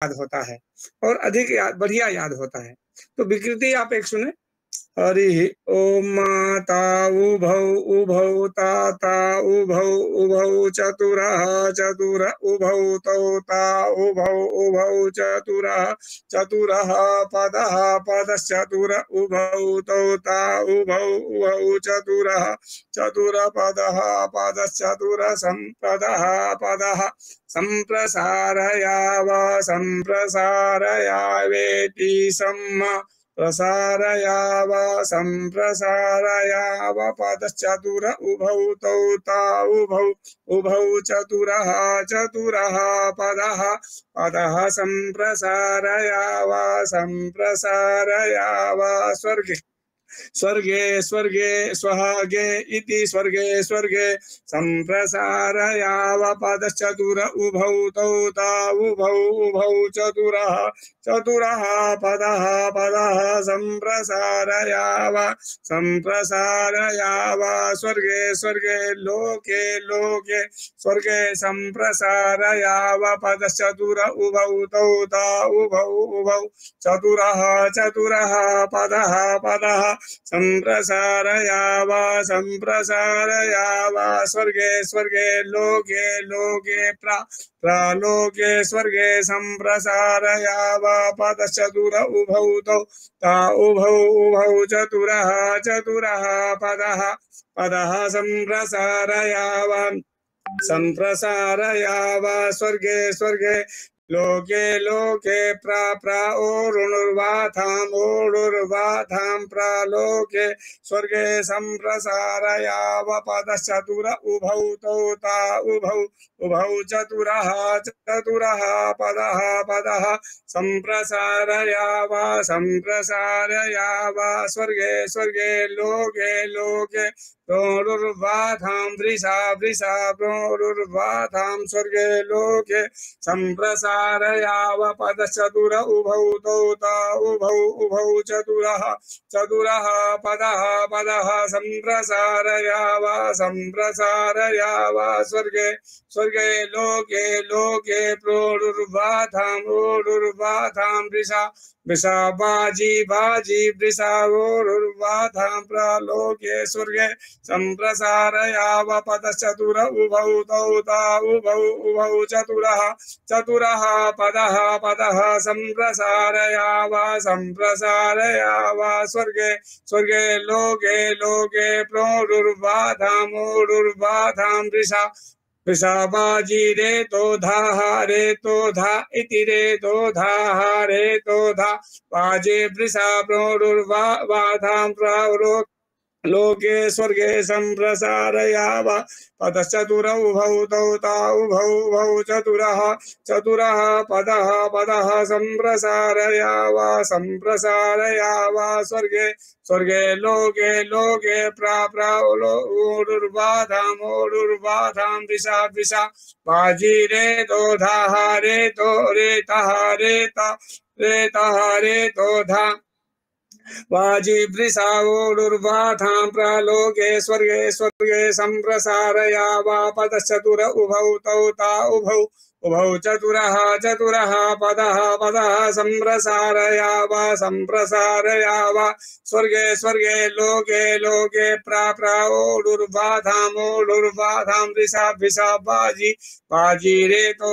याद होता है और अधिक याद बढ़िया याद होता है। तो विकृति आप एक सुने। हरि ओम माता उभौ उभौ ताता उभौ उभौ चतुरः चतुर उभौ तौता उभौ उभौ चतुरः चतुरः पदः पदश्चतुर उभौ तौता उभौ उभौ चतुरः चतुरपदः पदश्चतुर संपदः पदः संप्रसारयाव संप्रसारयावेति सम्मा प्रसारयाव संप्रसारयाव पदश्चतुर उभौ तौता उभौ उभौ चतुरः चतुरः पदः पदः संप्रसारयाव संप्रसारयाव स्वर्गे स्वर्गे स्वर्गे स्वहागे इति स्वर्गे स्वर्गे संप्रसारयाव पदश्चतुर उभौ तौता उभौ उभौ चतुरः चतुरः पदः पदः संप्रसारयाव संप्रसारयाव स्वर्गे स्वर्गे लोके लोके स्वर्गे संप्रसारयाव पदश्चतुर उभौ तौता उभौ उभौ चतुरः चतुरः पदः पदः संप्रसारयाव संप्रसारयाव स्वर्गे स्वर्गे लोके लोके प्रालोके स्वर्गे संप्रसारयाव पदश्चतुर उभौ तौ उभौ उभौ चतुरः चतुरः पदः पदः संप्रसारयाव संप्रसारयाव स्वर्गे स्वर्गे लोके लोके ओरुर्वाथां प्रालोके स्वर्गे संप्रसारयाव पदश्चतुर उभौ तौता उभौ उभौ चतुरः चतुरः पदः पदः संप्रसारयाव संप्रसारयाव स्वर्गे स्वर्गे लोके लोके प्रोरुर्वाथां वृषा वृषा प्रोरुर्वाथां स्वर्गे लोके संप्रसारयाव पदश्चतुर उभौ तौता उभौ उभौ चतुरः चतुरः पदः पदः संप्रसारयाव संप्रसारयाव स्वर्गे स्वर्गे लोके लोके प्रोरुर्वाथां वृषा वृषा बाजी बाजी वृषा ओरुर्वाथां प्रालोके स्वर्गे संप्रसारयाव पदश्चतुर उभौ तौता उभौ उभौ चतुरः चतुरः पदः पदः संप्रसारयाव संप्रसारयाव स्वर्गे स्वर्गे लोके लोके प्रोरुर्वाथां वृषा वृषा बाजी रेतो धा इति रेतो धा बाजे वृषा प्रोरुर्वाथां प्रावरो लोके स्वर्गे संप्रसारयाव पदश्चतुर उभौ तौता उभौ उभौ चतुरः चतुरः पदः पदः संप्रसारयाव संप्रसारयाव स्वर्गे स्वर्गे लोके लोके ओरुर्वाथां वृषा वृषा बाजी रेतो रेतो धा वाजी वृषा ओरुर्वाथां प्रालोके स्वर्गे स्वर्गे संप्रसारयाव पदश्चतुर उभौ तौता उभौ उभौ चतुरः चतुरः पदः पदः संप्रसारयाव संप्रसारयाव स्वर्गे स्वर्गे लोके लोके ओरुर्वाथां वृषा वृषा बाजी बाजी रेतो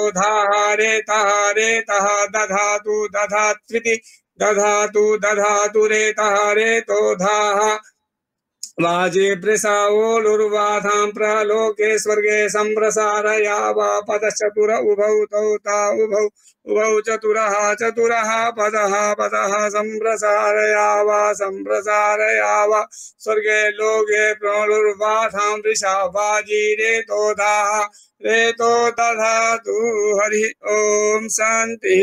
रेतः दधातु दधात्विति दधातु रेतो धाः वाजे वृषा ओरुर्वाथां प्रालोके स्वर्गे संप्रसारयाव पदश्चतुर उभौ तौता उभौ उभौ चतुरः चतुरः पदः पदः संप्रसारयाव संप्रसारयाव स्वर्गे लोके प्रोरुर्वाथां वृषा वाजी रेतो दधातु हरि ओम शांति।